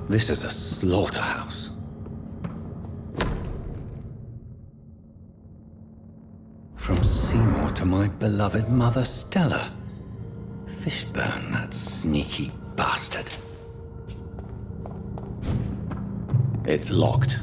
This is a slaughterhouse. From Seymour to my beloved mother Stella. Fishburne, that sneaky bastard. It's locked.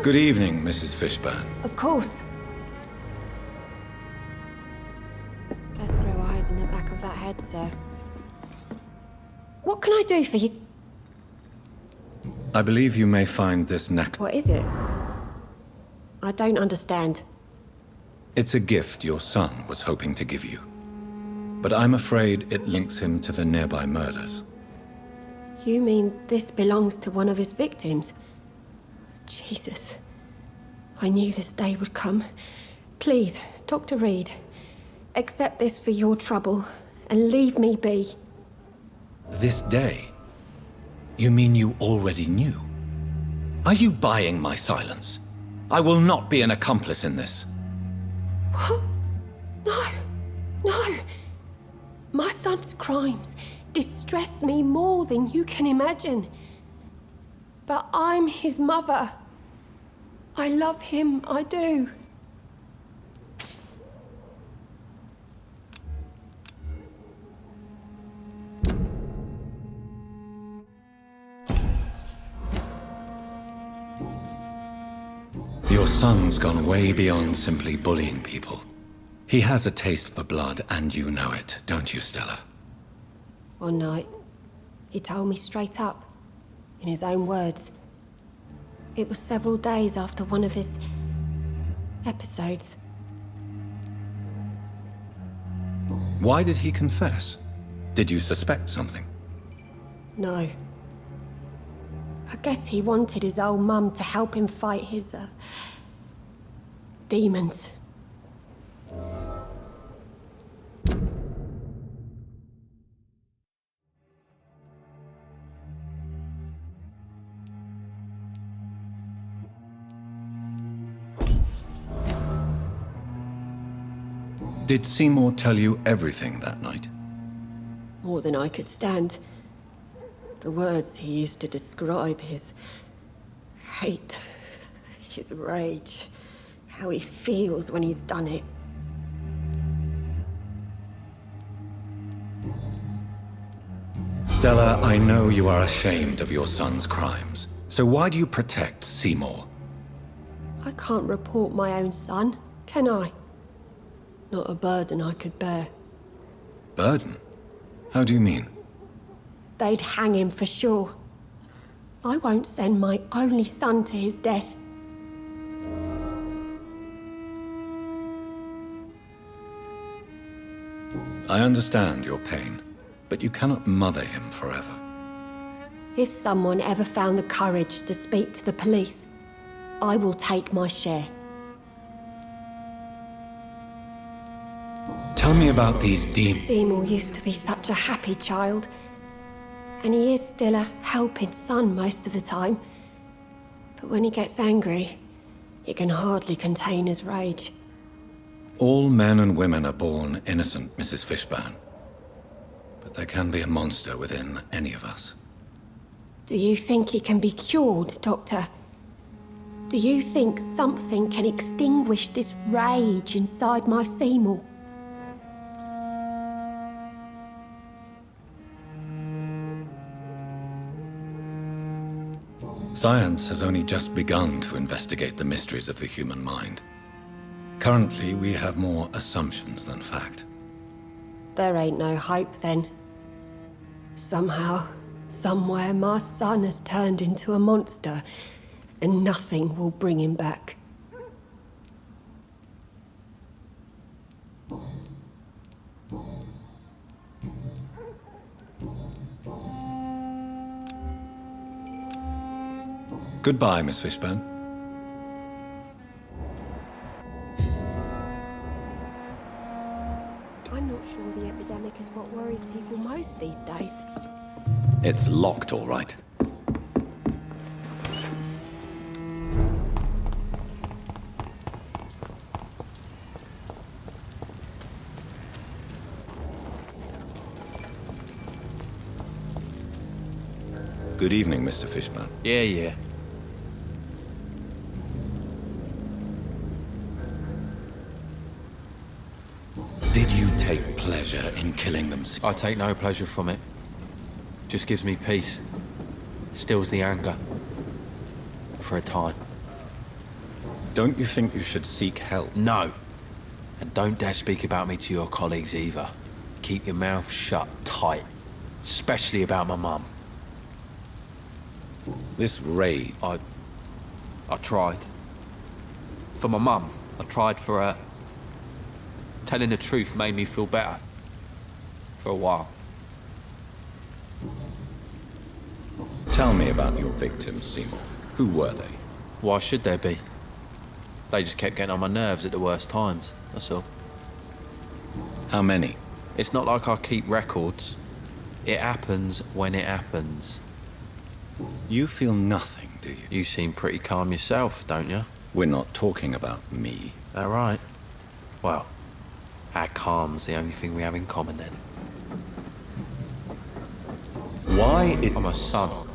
Good evening, Mrs. Fishburne. Of course. Just grow eyes in the back of that head, sir. What can I do for you? I believe you may find this necklace. What is it? I don't understand. It's a gift your son was hoping to give you. But I'm afraid it links him to the nearby murders. You mean this belongs to one of his victims? Jesus. I knew this day would come. Please, Dr. Reed, accept this for your trouble and leave me be. This day? You mean you already knew? Are you buying my silence? I will not be an accomplice in this. What? No. My son's crimes distress me more than you can imagine. But I'm his mother. I love him, I do. Your son's gone way beyond simply bullying people. He has a taste for blood, and you know it, don't you, Stella? One night, he told me straight up, in his own words. It was several days after one of his episodes. Why did he confess? Did you suspect something? No. I guess he wanted his old mum to help him fight his, demons. Did Seymour tell you everything that night? More than I could stand. The words he used to describe his hate, his rage, how he feels when he's done it. Stella, I know you are ashamed of your son's crimes. So why do you protect Seymour? I can't report my own son, can I? Not a burden I could bear. Burden? How do you mean? They'd hang him for sure. I won't send my only son to his death. I understand your pain, but you cannot mother him forever. If someone ever found the courage to speak to the police, I will take my share. Tell me about these demons. Seymour used to be such a happy child. And he is still a helping son most of the time. But when he gets angry, he can hardly contain his rage. All men and women are born innocent, Mrs. Fishburne. But there can be a monster within any of us. Do you think he can be cured, Doctor? Do you think something can extinguish this rage inside my Seymour? Science has only just begun to investigate the mysteries of the human mind. Currently, we have more assumptions than fact. There ain't no hope, then. Somehow, somewhere, my son has turned into a monster, and nothing will bring him back. Goodbye, Miss Fishburne. I'm not sure the epidemic is what worries people most these days. It's locked, all right. Good evening, Mr. Fishburne. Yeah. Did you take pleasure in killing them? I take no pleasure from it. Just gives me peace. Stills the anger. For a time. Don't you think you should seek help? No. And don't dare speak about me to your colleagues either. Keep your mouth shut tight. Especially about my mum. This raid... I tried. For my mum. I tried for her. Telling the truth made me feel better. For a while. Tell me about your victims, Seymour. Who were they? Why should there be? They just kept getting on my nerves at the worst times, that's all. How many? It's not like I keep records. It happens when it happens. You feel nothing, do you? You seem pretty calm yourself, don't you? We're not talking about me. That right? Well, our calm's the only thing we have in common then. Why I'm her son.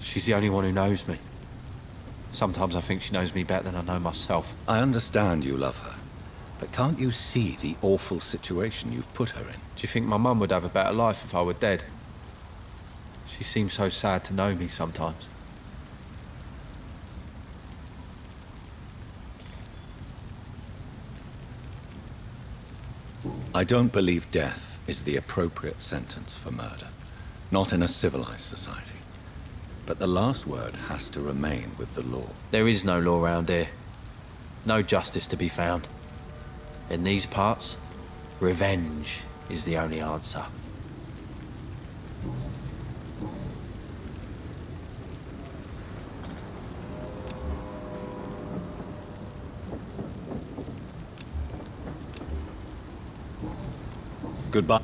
She's the only one who knows me. Sometimes I think she knows me better than I know myself. I understand you love her, but can't you see the awful situation you've put her in? Do you think my mum would have a better life if I were dead? She seems so sad to know me sometimes. I don't believe death is the appropriate sentence for murder. Not in a civilized society. But the last word has to remain with the law. There is no law around here. No justice to be found. In these parts, revenge is the only answer. Goodbye.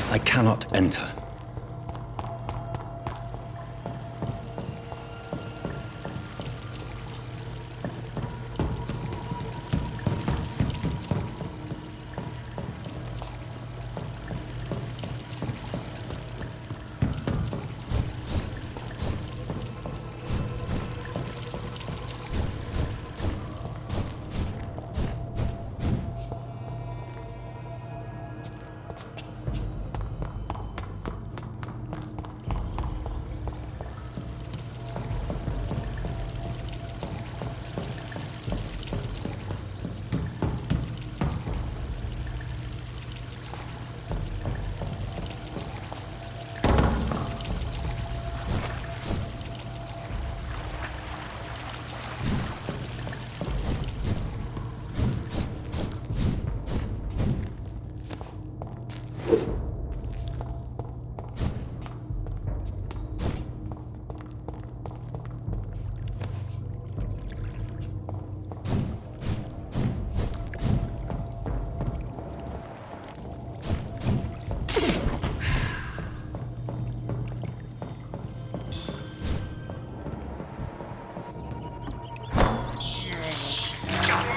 I cannot enter.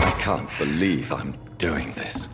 I can't believe I'm doing this.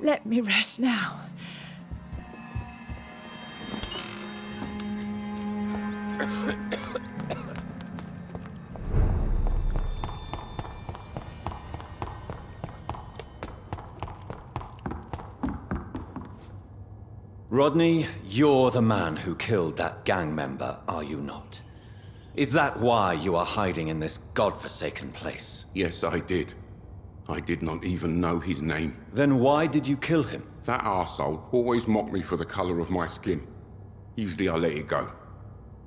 Let me rest now. Rodney, you're the man who killed that gang member, are you not? Is that why you are hiding in this godforsaken place? Yes, I did. I did not even know his name. Then why did you kill him? That arsehole always mocked me for the color of my skin. Usually I let it go.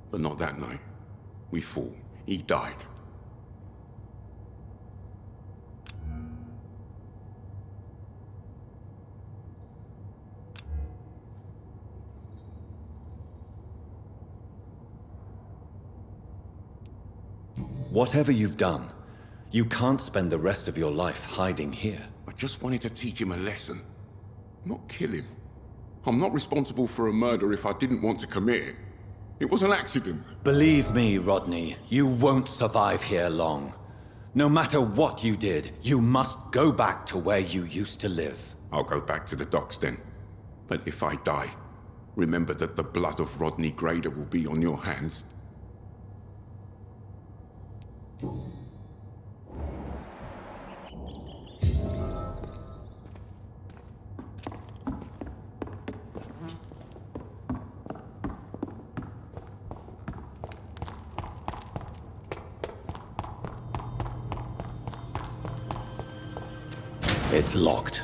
But not that night. We fought. He died. Whatever you've done, you can't spend the rest of your life hiding here. I just wanted to teach him a lesson. Not kill him. I'm not responsible for a murder if I didn't want to commit it. It was an accident. Believe me, Rodney, you won't survive here long. No matter what you did, you must go back to where you used to live. I'll go back to the docks then. But if I die, remember that the blood of Rodney Grader will be on your hands. It's locked.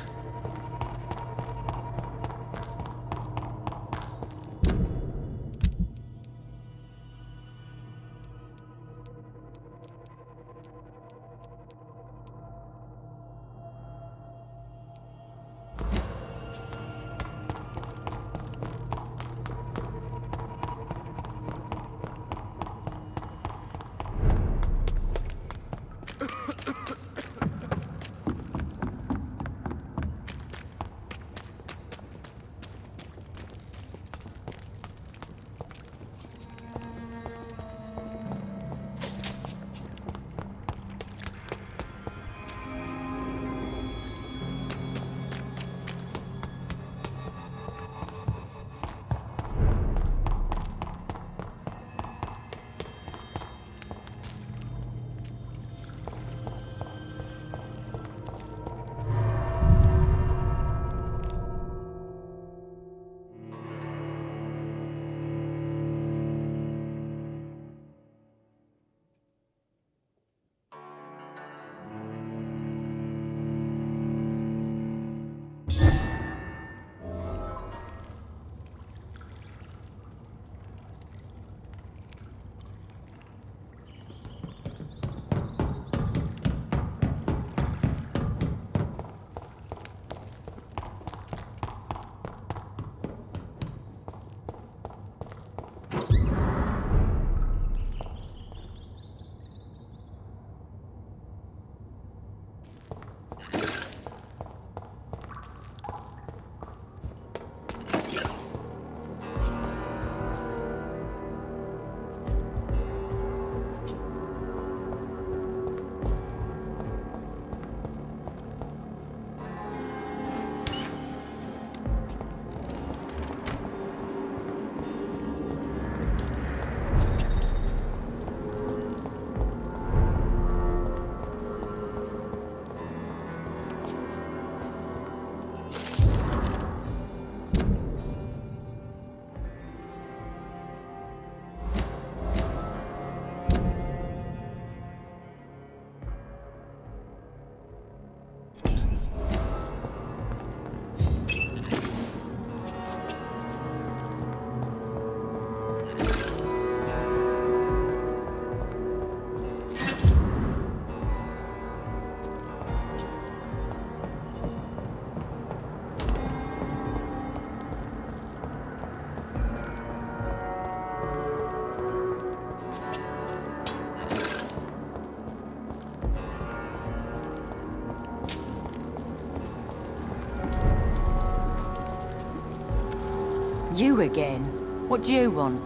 You again? What do you want?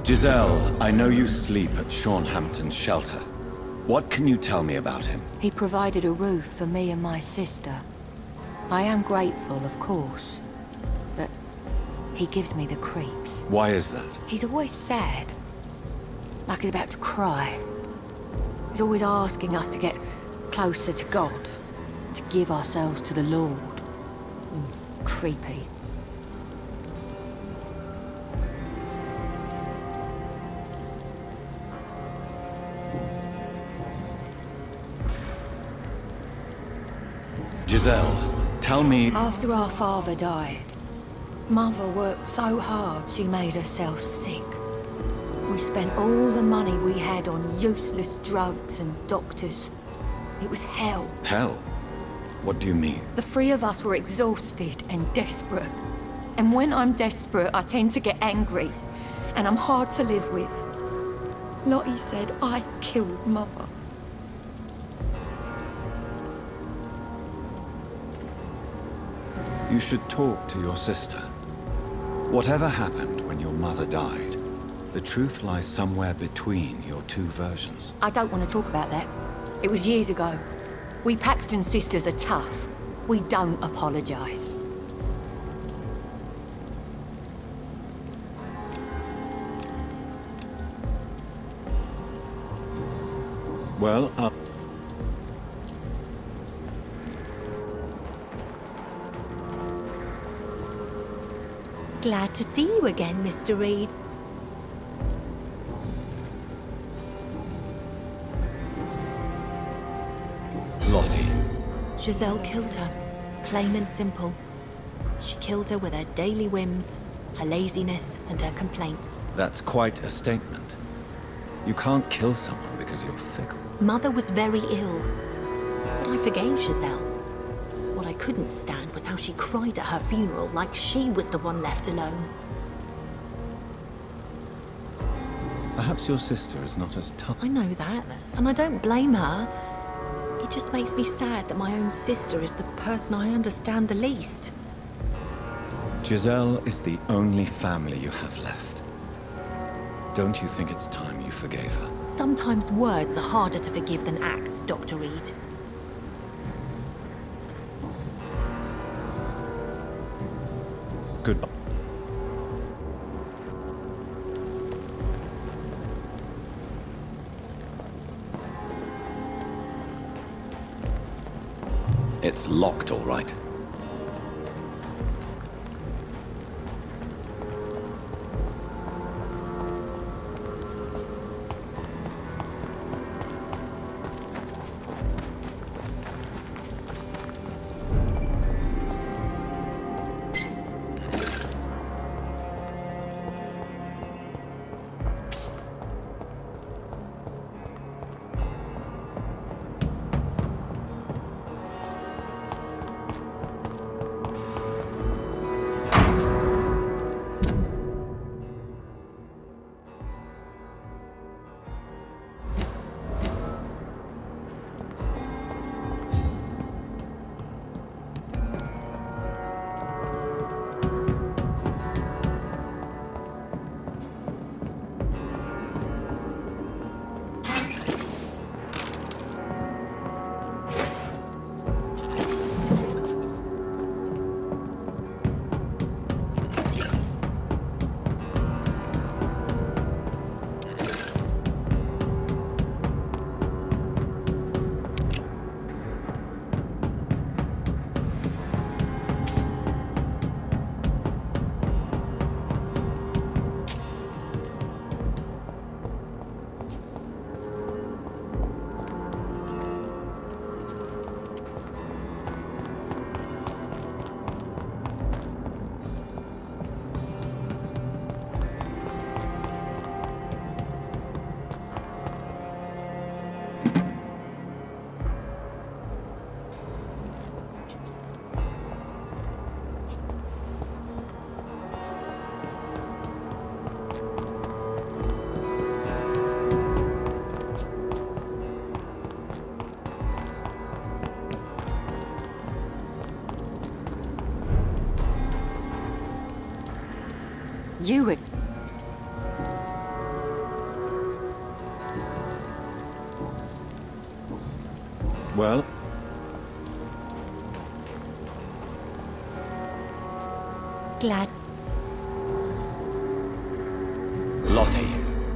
Giselle, I know you sleep at Hampton's shelter. What can you tell me about him? He provided a roof for me and my sister. I am grateful, of course, but he gives me the creeps. Why is that? He's always sad, like he's about to cry. He's always asking us to get closer to God, to give ourselves to the Lord. Creepy. Giselle, tell me... After our father died, Mother worked so hard she made herself sick. We spent all the money we had on useless drugs and doctors. It was hell. Hell? What do you mean? The three of us were exhausted and desperate. And when I'm desperate, I tend to get angry. And I'm hard to live with. Lottie said I killed Mother. You should talk to your sister. Whatever happened when your mother died, the truth lies somewhere between your two versions. I don't want to talk about that. It was years ago. We Paxton sisters are tough. We don't apologize. Well, Glad to see you again, Mr. Reed. Lottie. Giselle killed her. Plain and simple. She killed her with her daily whims, her laziness, and her complaints. That's quite a statement. You can't kill someone because you're fickle. Mother was very ill, but I forgave Giselle. What I couldn't stand was how she cried at her funeral like she was the one left alone. Perhaps your sister is not as tough. I know that, and I don't blame her. It just makes me sad that my own sister is the person I understand the least. Giselle is the only family you have left. Don't you think it's time you forgave her? Sometimes words are harder to forgive than acts, Dr. Reed. Goodbye. It's locked, all right. You would... Well? Glad. Lottie,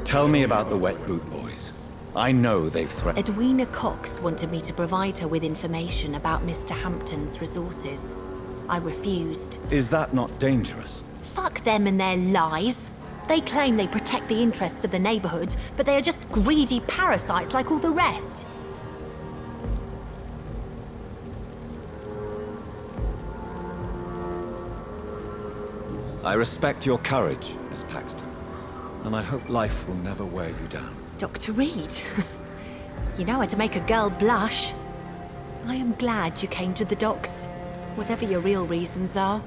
tell me about the Wet Boot Boys. I know they've threatened... Edwina Cox wanted me to provide her with information about Mr. Hampton's resources. I refused. Is that not dangerous? Fuck them and their lies. They claim they protect the interests of the neighborhood, but they are just greedy parasites like all the rest. I respect your courage, Miss Paxton, and I hope life will never wear you down. Dr. Reed, you know how to make a girl blush. I am glad you came to the docks, whatever your real reasons are.